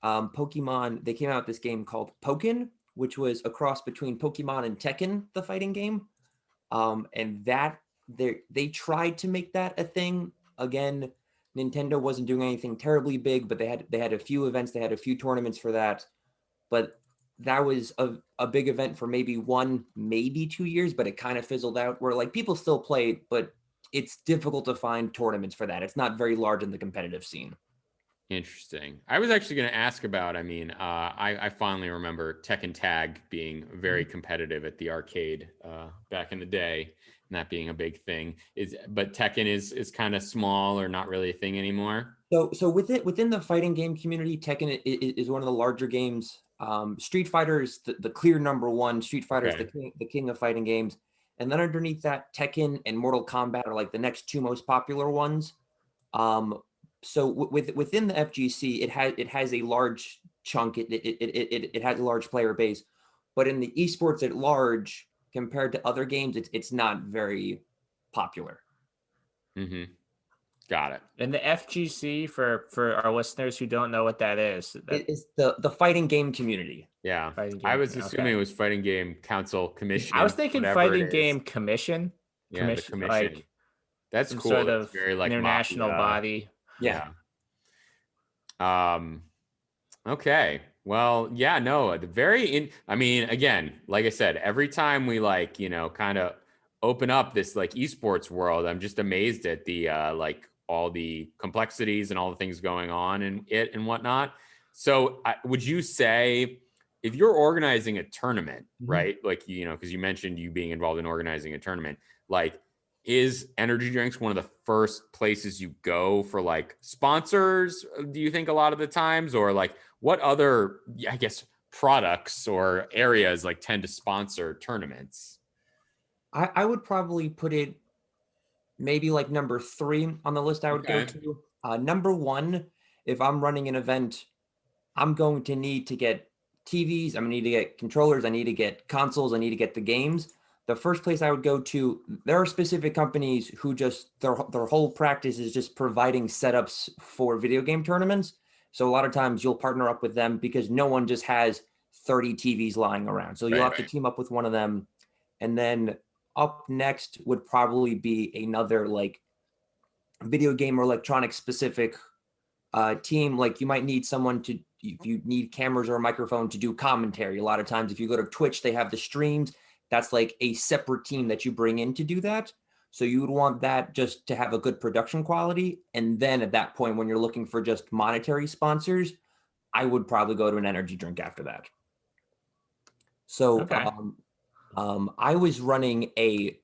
Pokemon, they came out with this game called Pokken, which was a cross between Pokemon and Tekken, the fighting game. And that they tried to make that a thing. Again, Nintendo wasn't doing anything terribly big, but they had a few events, they had a few tournaments for that. But that was a big event for maybe 2 years, but it kind of fizzled out where like people still play, but it's difficult to find tournaments for that. It's not very large in the competitive scene. Interesting. I was actually going to ask about, I fondly remember Tekken Tag being very competitive at the arcade back in the day, and that being a big thing. But Tekken is kind of small or not really a thing anymore. So within the fighting game community, Tekken is one of the larger games. Street Fighter is the clear number one. Street Fighter is Okay. the king of fighting games. And then underneath that, Tekken and Mortal Kombat are like the next two most popular ones. So within the FGC, it has a large chunk. It has a large player base, but in the esports at large, compared to other games, it's not very popular. Mm-hmm. Got it. And the FGC, for our listeners who don't know what that is, It is the fighting game community. Yeah. Fighting I game, was assuming okay. it was Fighting Game Council Commission. I was thinking whatever fighting it is. game commission. Yeah, the commission. Like That's some cool. sort It's of very like international mafia. body. Yeah. Okay. Well, yeah, no, again, like I said, every time we kind of open up this like esports world, I'm just amazed at the like all the complexities and all the things going on and whatnot. So would you say if you're organizing a tournament, right? Like, because you mentioned you being involved in organizing a tournament, like, is energy drinks one of the first places you go for like sponsors, do you think, a lot of the times? Or like what other, I guess, products or areas like tend to sponsor tournaments? I would probably put it maybe like number 3 on the list I would go to. Number 1, if I'm running an event, I'm going to need to get TVs, I'm gonna need to get controllers, I need to get consoles, I need to get the games. The first place I would go to, there are specific companies who just, their whole practice is just providing setups for video game tournaments. So a lot of times you'll partner up with them because no one just has 30 TVs lying around. So you'll have to team up with one of them. And then up next would probably be another like video game or electronic specific team. Like you might need someone to, if you need cameras or a microphone to do commentary. A lot of times if you go to Twitch, they have the streams. That's like a separate team that you bring in to do that. So you would want that just to have a good production quality. And then at that point, when you're looking for just monetary sponsors, I would probably go to an energy drink after that. So Okay. I was running a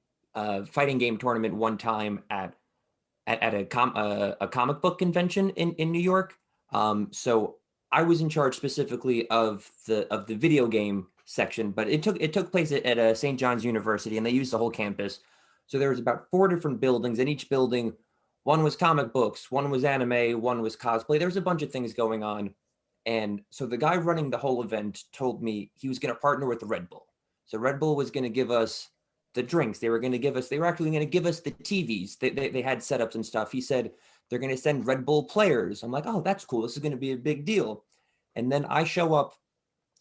fighting game tournament one time at a comic book convention in New York. So I was in charge specifically of the video game section, but it took place at St. John's University, and they used the whole campus. So there was about 4 different buildings. In each building, one was comic books, one was anime, one was cosplay. There was a bunch of things going on. And so the guy running the whole event told me he was going to partner with Red Bull. So Red Bull was going to give us the drinks. They were actually going to give us the TVs. They had setups and stuff. He said they're going to send Red Bull players. I'm like, oh, that's cool. This is going to be a big deal. And then I show up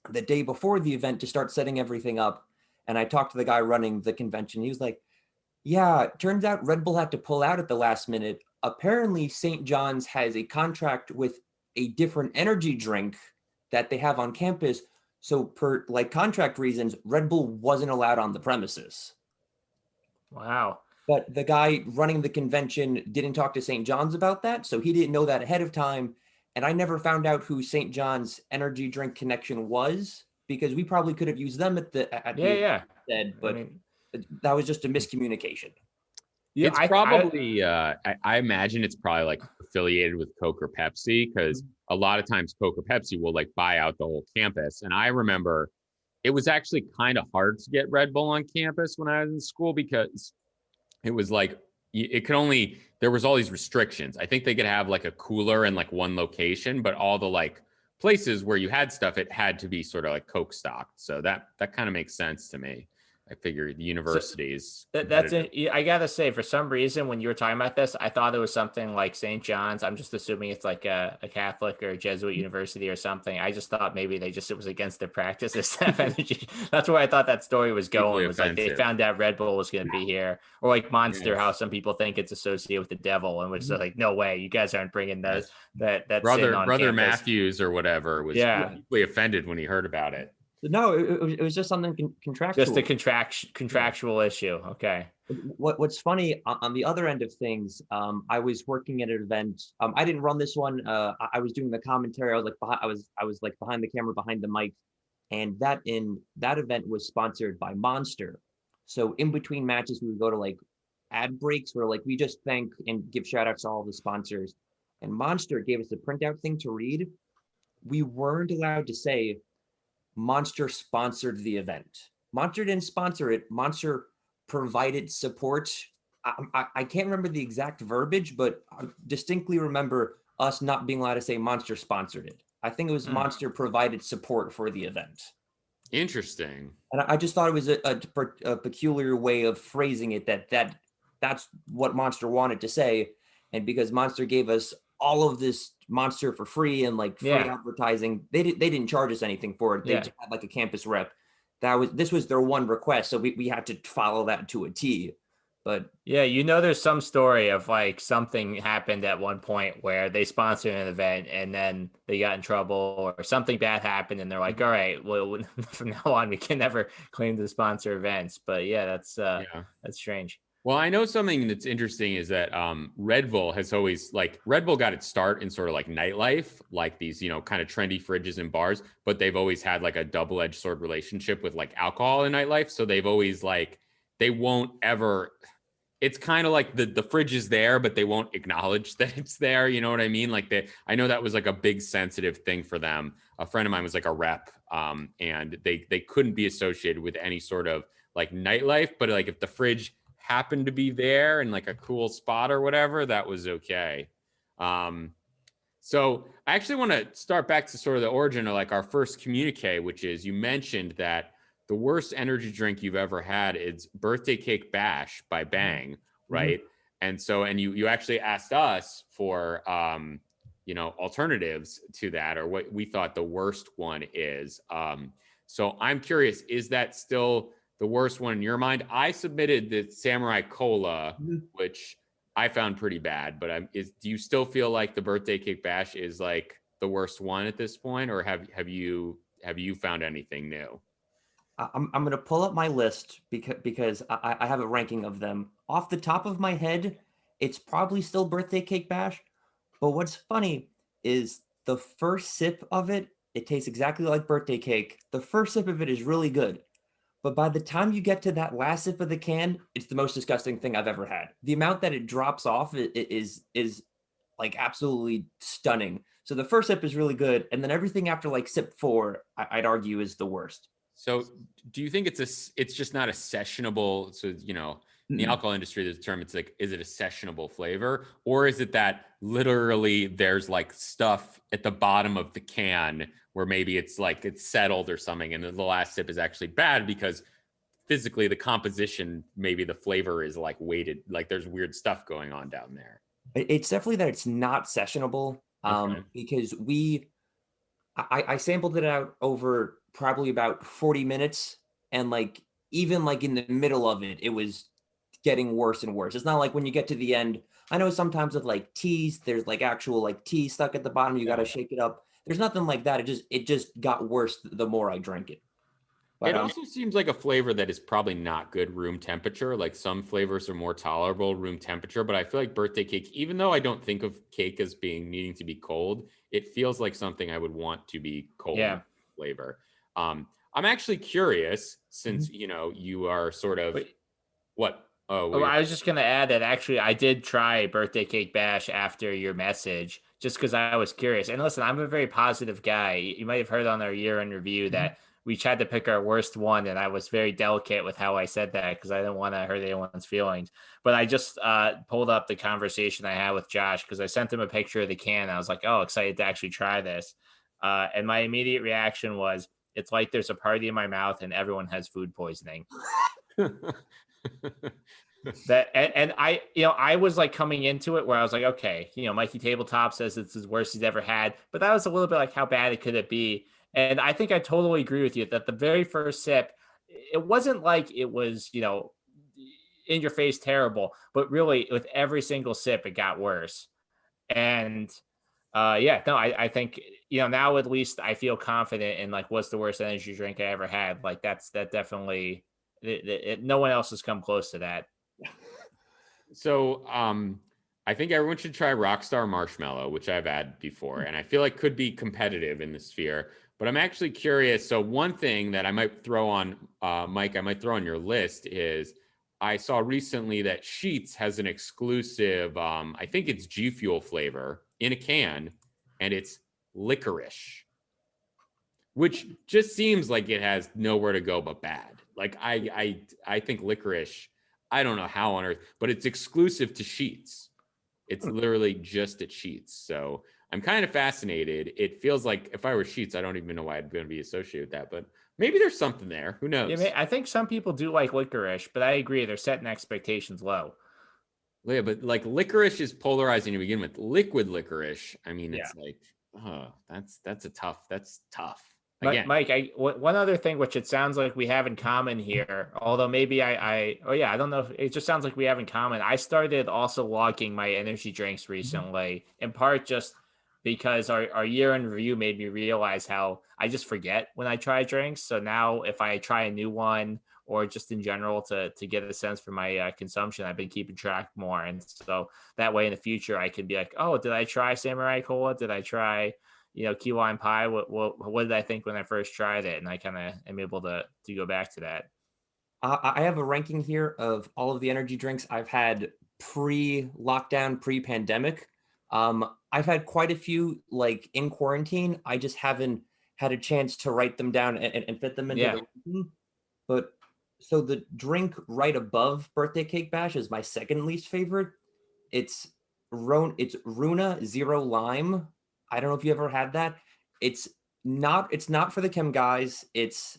the day before the event to start setting everything up. And I talked to the guy running the convention. He was like, yeah, it turns out Red Bull had to pull out at the last minute. Apparently St. John's has a contract with a different energy drink that they have on campus. So per like contract reasons, Red Bull wasn't allowed on the premises. Wow. But the guy running the convention didn't talk to St. John's about that. So he didn't know that ahead of time. And I never found out who St. John's energy drink connection was, because we probably could have used them at the instead, but that was just a miscommunication. Yeah, it's probably I imagine it's probably like affiliated with Coke or Pepsi, because a lot of times Coke or Pepsi will like buy out the whole campus. And I remember it was actually kind of hard to get Red Bull on campus when I was in school, because it was like there was all these restrictions. I think they could have like a cooler in like one location, but all the like places where you had stuff, it had to be sort of like Coke stocked. So that kind of makes sense to me. I figure the universities. So that's it. I gotta say, for some reason, when you were talking about this, I thought it was something like St. John's. I'm just assuming it's like a Catholic or a Jesuit university or something. I just thought maybe it was against their practices to have energy. That's where I thought that story was going. It was like they found out Red Bull was going to be here, or like Monster, how some people think it's associated with the devil, and which is like, no way, you guys aren't bringing that brother campus. Matthews or whatever was deeply offended when he heard about it. No, it was just something contractual. Just a contractual issue. Okay. What's funny on the other end of things, I was working at an event. I didn't run this one. I was doing the commentary. I was like I was like behind the camera, behind the mic, and that event was sponsored by Monster. So in between matches, we would go to like ad breaks where like we just thank and give shout outs to all the sponsors. And Monster gave us a printout thing to read. We weren't allowed to say Monster sponsored the event. Monster didn't sponsor it. Monster provided support. I can't remember the exact verbiage, but I distinctly remember us not being allowed to say Monster sponsored it. I think it was Monster provided support for the event. Interesting. And I just thought it was a peculiar way of phrasing it that's what Monster wanted to say. And because Monster gave us all of this Monster for free and like free advertising, they didn't charge us anything for it. They just had like a campus rep. This was their one request, so we had to follow that to a T. But yeah, there's some story of like something happened at one point where they sponsored an event and then they got in trouble or something bad happened and they're like, all right, well, from now on we can never claim to sponsor events. But yeah, that's strange. Well, I know something that's interesting is that Red Bull has always Red Bull got its start in sort of like nightlife, like these, kind of trendy fridges and bars, but they've always had like a double-edged sword relationship with like alcohol in nightlife. So they've always they won't ever, it's kind of like the fridge is there, but they won't acknowledge that it's there. You know what I mean? I know that was like a big sensitive thing for them. A friend of mine was like a rep and they couldn't be associated with any sort of like nightlife, but like if the fridge happened to be there in like a cool spot or whatever, that was okay. So I actually want to start back to sort of the origin of like our first communique, which is you mentioned that the worst energy drink you've ever had is Birthday Cake Bash by Bang, right? Mm-hmm. And you actually asked us for alternatives to that, or what we thought the worst one is. So I'm curious, is that still the worst one in your mind? I submitted the Samurai Cola, which I found pretty bad, but do you still feel like the Birthday Cake Bash is like the worst one at this point, or have you found anything new? I'm going to pull up my list because I have a ranking of them. Off the top of my head, it's probably still Birthday Cake Bash. But what's funny is the first sip of it tastes exactly like birthday cake. The first sip of it is really good. But by the time you get to that last sip of the can, it's the most disgusting thing I've ever had. The amount that it drops off is like absolutely stunning. So the first sip is really good. And then everything after like sip 4, I'd argue is the worst. So do you think it's just not a sessionable, so, in the alcohol industry, there's a term, it's like, is it a sessionable flavor? Or is it that literally there's like stuff at the bottom of the can where maybe it's like it's settled or something, and the last sip is actually bad because physically the composition, maybe the flavor is like weighted, like there's weird stuff going on down there? It's definitely that it's not sessionable because I sampled it out over probably about 40 minutes, and like even like in the middle of it was getting worse and worse. It's not like when you get to the end. I know sometimes with like teas, there's like actual like tea stuck at the bottom. You got to shake it up. There's nothing like that. It just got worse the more I drank it. But, it also seems like a flavor that is probably not good room temperature. Like some flavors are more tolerable room temperature, but I feel like birthday cake, even though I don't think of cake as needing to be cold, it feels like something I would want to be cold flavor. I'm actually curious, since you are sort of what? Oh, I was just going to add that actually I did try Birthday Cake Bash after your message just because I was curious. And listen, I'm a very positive guy. You might have heard on our year-end review that we tried to pick our worst one, and I was very delicate with how I said that because I didn't want to hurt anyone's feelings. But I just pulled up the conversation I had with Josh because I sent him a picture of the can. And I was like, oh, excited to actually try this. And my immediate reaction was, it's like there's a party in my mouth and everyone has food poisoning. I was like coming into it where I was like, okay, Mikey Tabletop says it's his worst he's ever had, but that was a little bit like, how bad it could it be? And I think I totally agree with you that the very first sip, it wasn't like it was, in your face terrible, but really with every single sip, it got worse. And I think, now at least I feel confident in like, what's the worst energy drink I ever had? Like that definitely, no one else has come close to that. So I think everyone should try Rockstar Marshmallow, which I've had before, and I feel like could be competitive in the sphere. But I'm actually curious. So one thing that I might throw on, Mike, I might throw on your list is I saw recently that Sheets has an exclusive, I think it's G Fuel flavor in a can, and it's licorice, which just seems like it has nowhere to go but bad. Like I think licorice, I don't know how on earth, but it's exclusive to Sheets. It's literally just at Sheets. So I'm kind of fascinated. It feels like if I were Sheets, I don't even know why I'm going to be associated with that, but maybe there's something there. Who knows? Yeah, I think some people do like licorice, but I agree they're setting expectations low. Yeah, but like licorice is polarizing to begin with. Liquid licorice, I mean, Yeah. it's like, oh, that's tough. Mike, Again, one other thing which it sounds like we have in common here, although maybe I don't know if it just sounds like we have in common. I started also logging my energy drinks recently, in part just because our year in review made me realize how I just forget when I try drinks. So now if I try a new one or just in general to get a sense for my consumption, I've been keeping track more. And so that way in the future, I can be like, oh, did I try Samurai Cola? Did I try key lime pie? What did I think when I first tried it? And I kind of am able to go back to that. I have a ranking here of all of the energy drinks I've had pre-lockdown, pre-pandemic. I've had quite a few like in quarantine. I just haven't had a chance to write them down and fit them into Yeah. the ranking. But so the drink right above Birthday Cake Bash is my second least favorite. It's Runa Zero Lime. I don't know if you ever had that. It's not for the chem guys. It's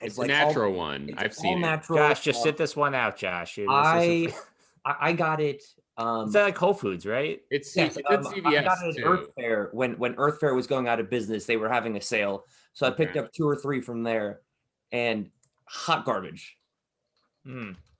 it's a like natural one. it's I've all seen it. natural. Josh, just sit this one out, Josh. I got it. Is that like Whole Foods, right? It's Yes, at I got CVS it at Earth too. Fair when Earth Fair was going out of business. They were having a sale, so I picked Okay. up 2 or 3 from there, and hot garbage.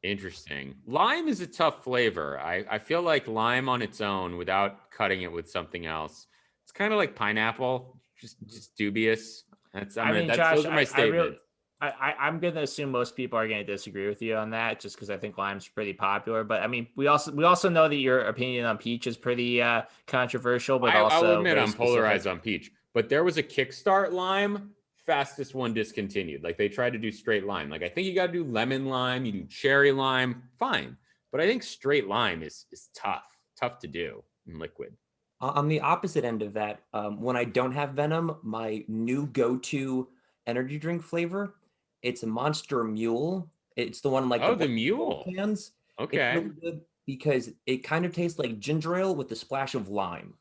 Interesting. Lime is a tough flavor. I feel like lime on its own without cutting it with something else. It's kind of like pineapple, just dubious. Those Josh, are my statements. I'm going to assume most people are going to disagree with you on that, just because I think lime's pretty popular. But I mean, we also know that your opinion on peach is pretty controversial, but I'll also admit very I'm specific. polarized on peach, but there was a Kickstart lime, fastest one discontinued. Like they tried to do straight lime. Like I think you got to do lemon lime, you do cherry lime, fine. But I think straight lime is tough to do in liquid. On the opposite end of that, when I don't have Venom, my new go-to energy drink flavor, it's a Monster Mule. It's the one like the mule cans. Okay. It's really good because it kind of tastes like ginger ale with a splash of lime.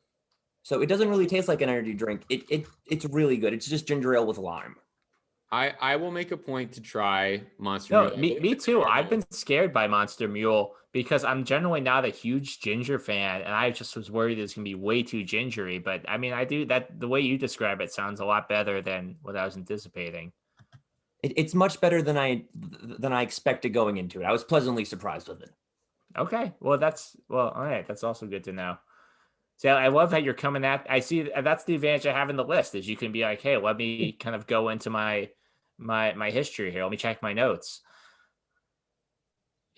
So it doesn't really taste like an energy drink. It's really good. It's just ginger ale with lime. I will make a point to try Monster No, Mule. me too. I've been scared by Monster Mule because I'm generally not a huge ginger fan, and I just was worried it's gonna be way too gingery. But I mean, I do that. The way you describe it sounds a lot better than what I was anticipating. It's much better than I expected going into it. I was pleasantly surprised with it. Okay, well all right. That's also good to know. So I love how you're coming at. I see that's the advantage I have in the list is you can be like, hey, let me kind of go into my history here. Let me check my notes.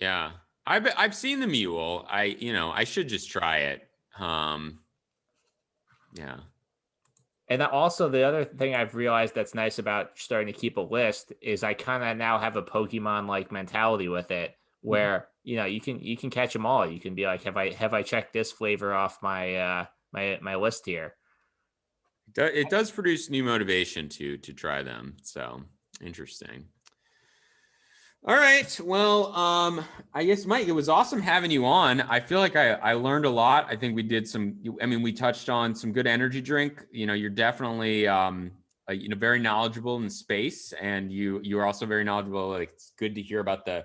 Yeah, I've seen the mule. I should just try it. Yeah. And also the other thing I've realized that's nice about starting to keep a list is I kind of now have a Pokemon like mentality with it, where you can catch them all. You can be like, have I checked this flavor off my my list here? It does produce new motivation to try them. So interesting. All right. Well, I guess, Mike, it was awesome having you on. I feel like I learned a lot. I think we did we touched on some good energy drink. You're definitely, very knowledgeable in space, and you're also very knowledgeable. Like, it's good to hear about the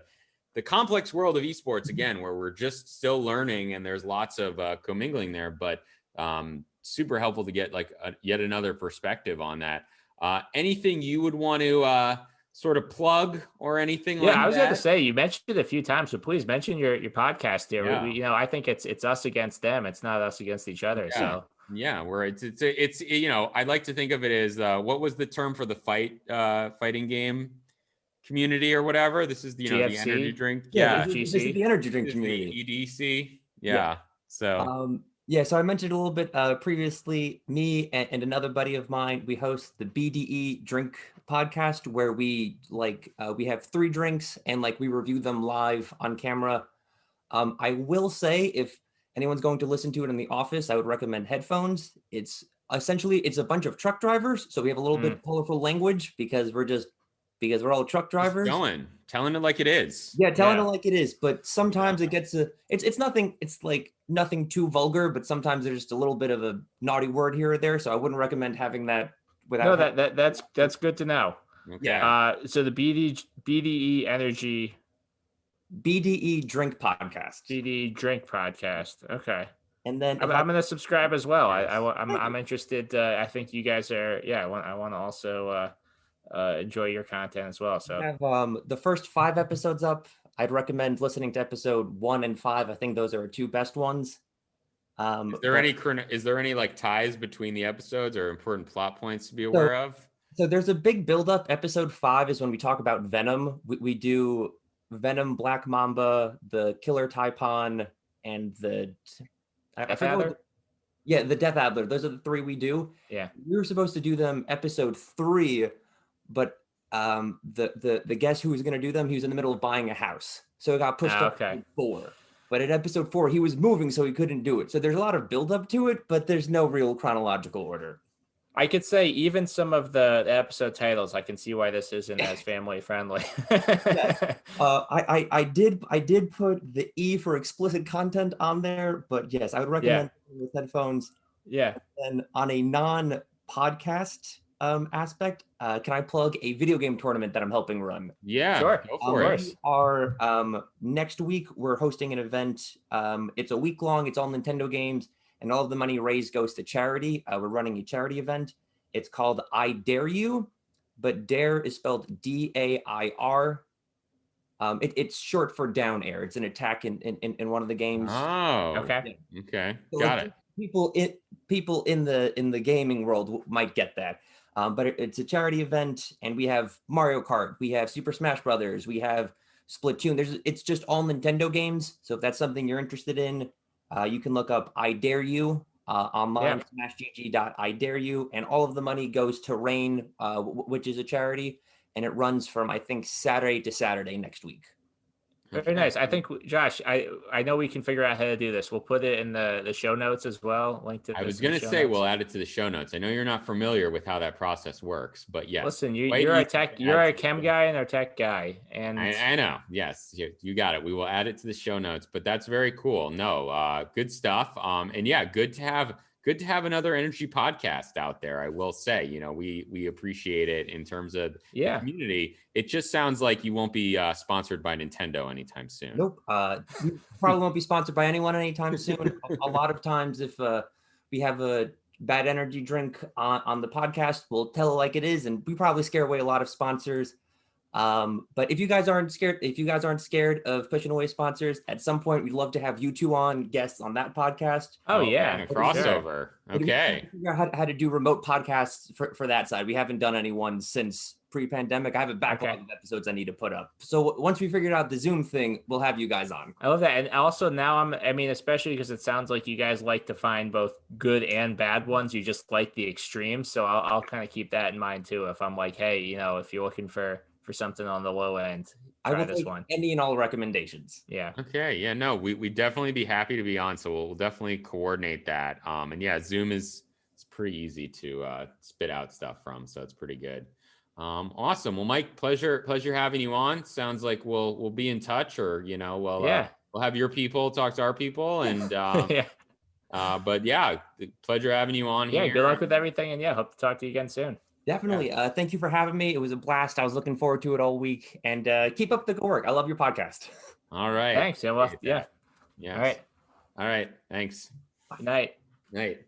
complex world of esports again, where we're just still learning and there's lots of commingling there, but super helpful to get like yet another perspective on that. Anything you would want to sort of plug or anything like that? Yeah, I was going to say, you mentioned it a few times, so please mention your podcast here. Yeah. I think it's us against them. It's not us against each other. Yeah. So yeah, where it's I'd like to think of it as what was the term for the fighting game community or whatever. This is the GFC? the energy drink. Yeah, Yeah, this is the energy drink this is the community. EDC. Yeah. Yeah. So So I mentioned a little bit previously, me and another buddy of mine, we host the BDE drink podcast where we we have 3 drinks and we review them live on camera. I will say if anyone's going to listen to it in the office, I would recommend headphones. It's a bunch of truck drivers, so we have a little bit colorful language because we're all truck drivers. telling it like it is. Yeah, telling it like it is. But sometimes it gets it's nothing. It's like nothing too vulgar, but sometimes there's just a little bit of a naughty word here or there. So I wouldn't recommend having that without. No, that's good to know. Okay. Yeah. So the BDE Energy BDE Drink Podcast. BDE Drink Podcast. Okay. And then I'm going to subscribe as well. Yes. I'm interested. I think you guys are. Yeah, I want to also enjoy your content as well. So we have the first 5 episodes up. I'd recommend listening to episode 1 and 5. I think those are our 2 best ones. Is there any like ties between the episodes or important plot points to be aware of? So there's a big buildup. Episode 5 is when we talk about Venom. We do Venom, Black Mamba, the Killer Taipon, and the Death Adder? The Death Adder. Those are the 3 we do. Yeah. We were supposed to do them episode 3, but the guest who was going to do them, he was in the middle of buying a house, so it got pushed up to 4. But at episode 4, he was moving, so he couldn't do it. So there's a lot of buildup to it, but there's no real chronological order. I could say even some of the episode titles, I can see why this isn't as family friendly. I did put the E for explicit content on there, but yes, I would recommend with headphones. Yeah. And on a non-podcast aspect, can I plug a video game tournament that I'm helping run? Yeah, sure. Go for it. We are next week. We're hosting an event. It's a week long. It's all Nintendo games, and all of the money raised goes to charity. We're running a charity event. It's called I Dare You, but Dare is spelled DAIR. It's short for down air. It's an attack in one of the games. Oh, okay. Okay, So got it. People in the gaming world might get that. But it's a charity event, and we have Mario Kart, we have Super Smash Brothers, we have Splatoon. It's just all Nintendo games. So if that's something you're interested in, you can look up I Dare You online, smashgg.idareyou, and all of the money goes to Rain, which is a charity, and it runs from, I think, Saturday to Saturday next week. Very nice. I think, Josh, I know we can figure out how to do this. We'll put it in the show notes as well. Link to. I was going to say we'll add it to the show notes. I know you're not familiar with how that process works, but yes. Listen, you're a chem guy and our tech guy, and I know. Yes, you got it. We will add it to the show notes. But that's very cool. No, good stuff. And yeah, good to have another energy podcast out there. I will say, we appreciate it in terms of the community. It just sounds like you won't be sponsored by Nintendo anytime soon. Nope. You probably won't be sponsored by anyone anytime soon. A lot of times, if we have a bad energy drink on the podcast, we'll tell it like it is, and we probably scare away a lot of sponsors. But if you guys aren't scared of pushing away sponsors, at some point we'd love to have you 2 on guests on that podcast. Oh yeah, a crossover. Sure. Okay. Figure out how to do remote podcasts for that side. We haven't done anyone since pre-pandemic. I have a backlog of episodes I need to put up. So once we figured out the Zoom thing, we'll have you guys on. I love that. And also now especially because it sounds like you guys like to find both good and bad ones. You just like the extremes. So I'll kind of keep that in mind too. If I'm like, hey, if you're looking for something on the low end, I will this take one. any and all recommendations. Yeah. Okay. Yeah. No, we definitely be happy to be on. So we'll definitely coordinate that. And yeah, Zoom it's pretty easy to spit out stuff from. So it's pretty good. Awesome. Well, Mike, pleasure having you on. Sounds like we'll be in touch, or we'll have your people talk to our people, and but yeah, pleasure having you on here. Yeah, good luck with everything, and hope to talk to you again soon. Definitely. Thank you for having me. It was a blast. I was looking forward to it all week, and keep up the good work. I love your podcast. All right. Thanks. Yeah. Yeah. All right. Thanks. Good night. Night.